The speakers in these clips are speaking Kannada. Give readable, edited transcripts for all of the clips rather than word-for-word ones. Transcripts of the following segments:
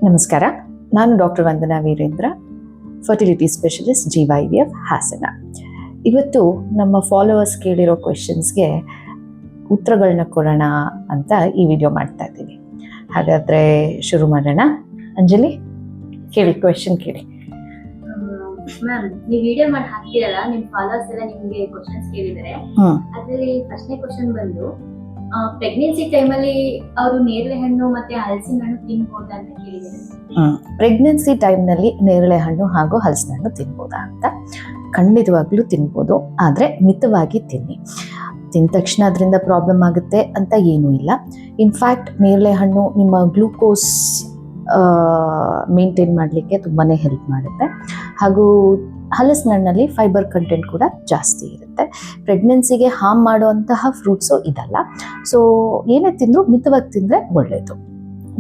ನಮಸ್ಕಾರ, ನಾನು doctor Vandana Virendra, fertility specialist GYVF Hassan. ಇವತ್ತು ನಮ್ಮ ಫಾಲೋವರ್ಸ್ ಕೇಳಿರೋ ಕ್ವೆಶನ್ಸ್ಗೆ ಉತ್ತರಗಳನ್ನ ಕೊಡೋಣ ಅಂತ ಈ ವಿಡಿಯೋ ಮಾಡ್ತಾ ಇದ್ದೀವಿ. ಹಾಗಾದರೆ ಶುರು ಮಾಡೋಣ. ಅಂಜಲಿ, ಕೇಳಿ, ಕ್ವೆಶನ್ ಕೇಳಿ. ಮ್ಯಾಮ್, ನೀವು ವಿಡಿಯೋ ಮಾಡಿ ಹಾಕ್ತಿರಲ್ಲ, ನಿಮ್ಮ ಫಾಲೋವರ್ಸ್ ಎಲ್ಲ ನಿಮಗೆ ಕ್ವೆಶನ್ಸ್ ಕೇಳಿದ್ದಾರೆ. ಅದರಲ್ಲಿ ಫಸ್ಟ್ನೇ ಕ್ವೆಶನ್ ಬಂದು, ಪ್ರೆಗ್ನೆನ್ಸಿ ಟೈಮಲ್ಲಿ ಅವರು ನೇರಳೆ ಹಣ್ಣು ಮತ್ತೆ ಹಲಸಿನ ಹಣ್ಣು ತಿನ್ಬೋದಾ ಅಂತ ಕೇಳಿದ್ದಾರೆ. ಪ್ರೆಗ್ನೆನ್ಸಿ ಟೈಮ್ನಲ್ಲಿ ನೇರಳೆ ಹಣ್ಣು ಹಾಗೂ ಹಲಸಿನ ಹಣ್ಣು ತಿನ್ಬೋದಾ ಅಂತ? ಖಂಡಿತವಾಗ್ಲೂ ತಿನ್ಬೋದು, ಆದರೆ ಮಿತವಾಗಿ ತಿನ್ನಿ. ತಿಂದ ತಕ್ಷಣ ಅದರಿಂದ ಪ್ರಾಬ್ಲಮ್ ಆಗುತ್ತೆ ಅಂತ ಏನೂ ಇಲ್ಲ. ಇನ್ಫ್ಯಾಕ್ಟ್ ನೇರಳೆ ಹಣ್ಣು ನಿಮ್ಮ ಗ್ಲೂಕೋಸ್ ಮೇಂಟೈನ್ ಮಾಡಲಿಕ್ಕೆ ತುಂಬಾ ಹೆಲ್ಪ್ ಮಾಡುತ್ತೆ. ಹಾಗೂ ಹಲಸಿನ ಹಣ್ಣಲ್ಲಿ ಫೈಬರ್ ಕಂಟೆಂಟ್ ಕೂಡ ಜಾಸ್ತಿ ಇರುತ್ತೆ. ಪ್ರೆಗ್ನೆನ್ಸಿಗೆ ಹಾರ್ಮ್ ಮಾಡುವಂತಹ ಫ್ರೂಟ್ಸು ಇದಲ್ಲ. ಸೊ ಏನೇ ತಿಂದರೂ ಮಿತವಾಗಿ ತಿಂದರೆ ಒಳ್ಳೆಯದು.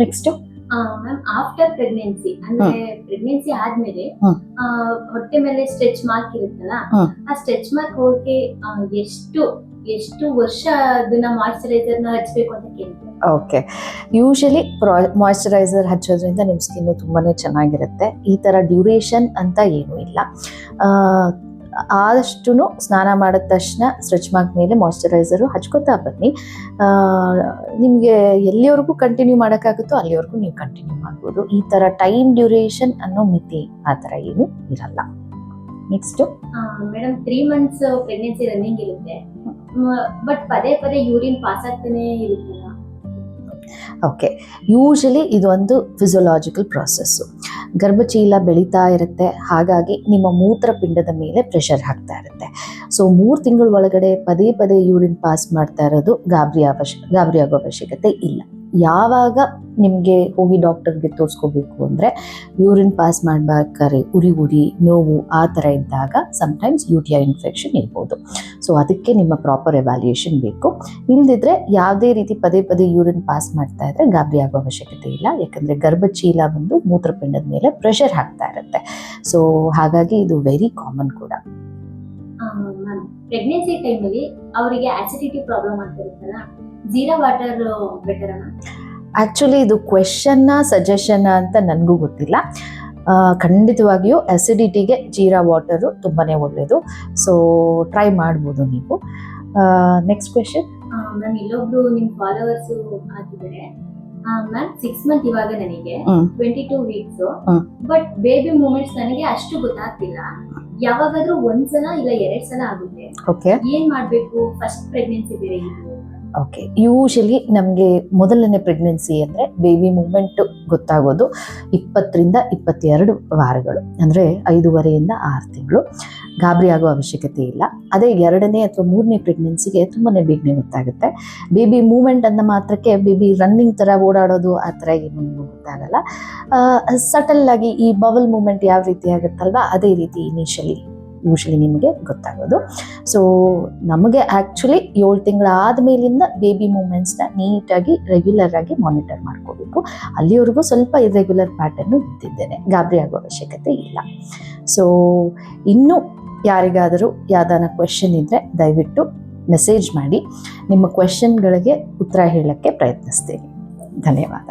ನೆಕ್ಸ್ಟು ಮ್ಯಾಮ್, ಆಫ್ಟರ್ ಪ್ರೆಗ್ನೆನ್ಸಿ ಅಂದ್ರೆ ಪ್ರೆಗ್ನೆನ್ಸಿ ಆದ್ಮೇಲೆ ಹೊಟ್ಟೆ ಮೇಲೆ ಸ್ಟ್ರೆಚ್ ಮಾರ್ಕ್ ಇರುತ್ತಲ್ಲ, ಆ ಸ್ಟ್ರೆಚ್ ಮಾರ್ಕ್ ಹೋಗಿ ಎಷ್ಟು ವರ್ಷ ಅದನ್ನ ಮಾಯಿಶ್ಚರೈಸರ್ನ ಹಚ್ಚಬೇಕು ಅಂತ ಕೇಳ್ತಾರೆ. ಓಕೆ, ಯೂಶಲಿ ಮಾಯಿಶ್ಚರೈಸರ್ ಹಚ್ಚೋದ್ರಿಂದ ನಿಮ್ಮ ಸ್ಕಿನ್ನು ತುಂಬಾ ಚೆನ್ನಾಗಿರುತ್ತೆ. ಈ ಥರ ಡ್ಯೂರೇಷನ್ ಅಂತ ಏನೂ ಇಲ್ಲ. ಆದಷ್ಟು ಸ್ನಾನ ಮಾಡಿದ ತಕ್ಷಣ ಸ್ಟ್ರೆಚ್ ಮಾರ್ಕ್ ಮೇಲೆ ಮಾಯಿಶ್ಚರೈಸರು ಹಚ್ಕೋತಾ ಬನ್ನಿ. ನಿಮಗೆ ಎಲ್ಲಿವರೆಗೂ ಕಂಟಿನ್ಯೂ ಮಾಡೋಕ್ಕಾಗುತ್ತೋ ಅಲ್ಲಿವರೆಗೂ ನೀವು ಕಂಟಿನ್ಯೂ ಮಾಡ್ಬೋದು. ಈ ಥರ ಟೈಮ್ ಡ್ಯೂರೇಷನ್ ಅನ್ನೋ ಮಿತಿ ಆ ಥರ ಏನೂ ಇರಲ್ಲ. Next madam, 3 months pregnancy running ಇರುತ್ತೆ, ಬಟ್ ಪದೇ ಪದೇ ಯೂರಿನ್ ಪಾಸ್ ಆಗ್ತಾನೆ ಇರುತ್ತಲ್ಲ. ಓಕೆ, ಯೂಶಲಿ ಇದೊಂದು ಫಿಸಿಯೋಲಾಜಿಕಲ್ ಪ್ರಾಸೆಸ್ಸು. ಗರ್ಭಚೀಲ ಬೆಳೀತಾ ಇರುತ್ತೆ, ಹಾಗಾಗಿ ನಿಮ್ಮ ಮೂತ್ರಪಿಂಡದ ಮೇಲೆ ಪ್ರೆಷರ್ ಹಾಕ್ತಾ ಇರುತ್ತೆ. ಸೊ 3 ತಿಂಗಳ ಒಳಗಡೆ ಪದೇ ಪದೇ ಯೂರಿನ್ ಪಾಸ್ ಮಾಡ್ತಾ ಇರೋದು ಗಾಬರಿ ಆಗೋ ಅವಶ್ಯಕತೆ ಇಲ್ಲ. ಯಾವಾಗ ನಿಮಗೆ ಹೋಗಿ ಡಾಕ್ಟರ್ಗೆ ತೋರಿಸ್ಕೋಬೇಕು ಅಂದರೆ, ಯೂರಿನ್ ಪಾಸ್ ಮಾಡಬೇಕಾದ್ರೆ ಉರಿ ನೋವು ಆ ಥರ ಇದ್ದಾಗ ಸಮ್ಟೈಮ್ಸ್ UTI ಇನ್ಫೆಕ್ಷನ್ ಇರ್ಬೋದು. ಸೊ ಅದಕ್ಕೆ ನಿಮ್ಮ ಪ್ರಾಪರ್ ಎವ್ಯಾಲ್ಯೂಯೇಷನ್ ಬೇಕು. ಇಲ್ಲದಿದ್ದರೆ ಯಾವುದೇ ರೀತಿ ಪದೇ ಪದೇ ಯೂರಿನ್ ಪಾಸ್ ಮಾಡ್ತಾ ಇದ್ದರೆ ಗಾಬರಿ ಆಗೋ ಅವಶ್ಯಕತೆ ಇಲ್ಲ. ಯಾಕಂದರೆ ಗರ್ಭಚೀಲ ಬಂದು ಮೂತ್ರಪಿಂಡದ ಮೇಲೆ ಪ್ರೆಷರ್ ಹಾಕ್ತಾ ಇರುತ್ತೆ. ಸೊ ಹಾಗಾಗಿ ಇದು ವೆರಿ ಕಾಮನ್ ಕೂಡ. ಪ್ರೆಗ್ನೆನ್ಸಿ ಟೈಮಲ್ಲಿ ಅವರಿಗೆ ಆಸಿಡಿಟಿ ಪ್ರಾಬ್ಲಮ್ ಆಗ್ತಿರುತ್ತಲ್ಲ, ಜೀರಾ ವಾಟರ್ ಬೆಟರ್ ಅಣ್ಣ? ಆ್ಯಕ್ಚುಲಿ ಇದು ಕ್ವೆಶನ್ನ ಸಜೆಷನ್ನ ಅಂತ ನನಗೂ ಗೊತ್ತಿಲ್ಲ. ಖಂಡಿತವಾಗಿಯೂ ಅಸಿಡಿಟಿಗೆ ಜೀರಾ ವಾಟರು ತುಂಬಾ ಒಳ್ಳೆಯದು. ಸೊ ಟ್ರೈ ಮಾಡ್ಬೋದು ನೀವು. Next question. ಮ್ಯಾಮ್, ಇಲ್ಲೊಬ್ರು ನಿಮ್ಮ ಫಾಲೋವರ್ಸ್ ಹಾಕಿದ್ದಾರೆ. ಮ್ಯಾಮ್, 6 months ಇವಾಗ ನನಗೆ 22 weeks, ಬಟ್ ಬೇಬಿ ಮೂಮೆಂಟ್ಸ್ ನನಗೆ ಅಷ್ಟು ಗೊತ್ತಾಗ್ತಿಲ್ಲ. ಯಾವಾಗಾದ್ರೂ ಒಂದ್ಸಲ ಇಲ್ಲ 2 ಸಲ ಆಗುತ್ತೆ. ಓಕೆ, ಏನ್ ಮಾಡ್ಬೇಕು? ಫಸ್ಟ್ ಪ್ರೆಗ್ನೆನ್ಸಿ ಬೇರೆ ಇದು. ಓಕೆ, ಯೂಶಲಿ ನಮಗೆ ಮೊದಲನೇ ಪ್ರೆಗ್ನೆನ್ಸಿ ಅಂದರೆ ಬೇಬಿ ಮೂಮೆಂಟು ಗೊತ್ತಾಗೋದು 20 ರಿಂದ 22 ವಾರಗಳು, ಅಂದರೆ 5.5 ರಿಂದ 6 ತಿಂಗಳು. ಗಾಬರಿ ಆಗೋ ಅವಶ್ಯಕತೆ ಇಲ್ಲ. ಅದೇ 2ನೇ ಅಥವಾ 3ನೇ ಪ್ರೆಗ್ನೆನ್ಸಿಗೆ ತುಂಬಾ ಬೇಗನೆ ಗೊತ್ತಾಗುತ್ತೆ. ಬೇಬಿ ಮೂಮೆಂಟ್ ಅಂದ ಮಾತ್ರಕ್ಕೆ ಬೇಬಿ ರನ್ನಿಂಗ್ ಥರ ಓಡಾಡೋದು ಆ ಥರ ಏನೂ ಗೊತ್ತಾಗಲ್ಲ. ಸಟಲ್ಲಾಗಿ ಈ ಬಬಲ್ ಮೂಮೆಂಟ್ ಯಾವ ರೀತಿ ಆಗುತ್ತಲ್ವ, ಅದೇ ರೀತಿ ಯೂಶಲಿ ನಿಮಗೆ ಗೊತ್ತಾಗೋದು. ಸೊ ನಮಗೆ ಆ್ಯಕ್ಚುಲಿ 7 ತಿಂಗಳಾದ ಮೇಲಿಂದ ಬೇಬಿ ಮೂಮೆಂಟ್ಸ್ನ ನೀಟಾಗಿ ರೆಗ್ಯುಲರ್ ಆಗಿ ಮಾನಿಟರ್ ಮಾಡ್ಕೋಬೇಕು. ಅಲ್ಲಿವರೆಗೂ ಸ್ವಲ್ಪ ಇರ್ರೆಗ್ಯುಲರ್ ಪ್ಯಾಟರ್ನು ಇದ್ದಿದ್ದೇನೆ, ಗಾಬರಿ ಆಗೋ ಅವಶ್ಯಕತೆ ಇಲ್ಲ. ಸೊ ಇನ್ನೂ ಯಾರಿಗಾದರೂ ಯಾವ್ದಾನ ಕ್ವೆಶನ್ ಇದ್ದರೆ ದಯವಿಟ್ಟು ಮೆಸೇಜ್ ಮಾಡಿ. ನಿಮ್ಮ ಕ್ವೆಶನ್ಗಳಿಗೆ ಉತ್ತರ ಹೇಳೋಕ್ಕೆ ಪ್ರಯತ್ನಿಸ್ತೀನಿ. ಧನ್ಯವಾದ.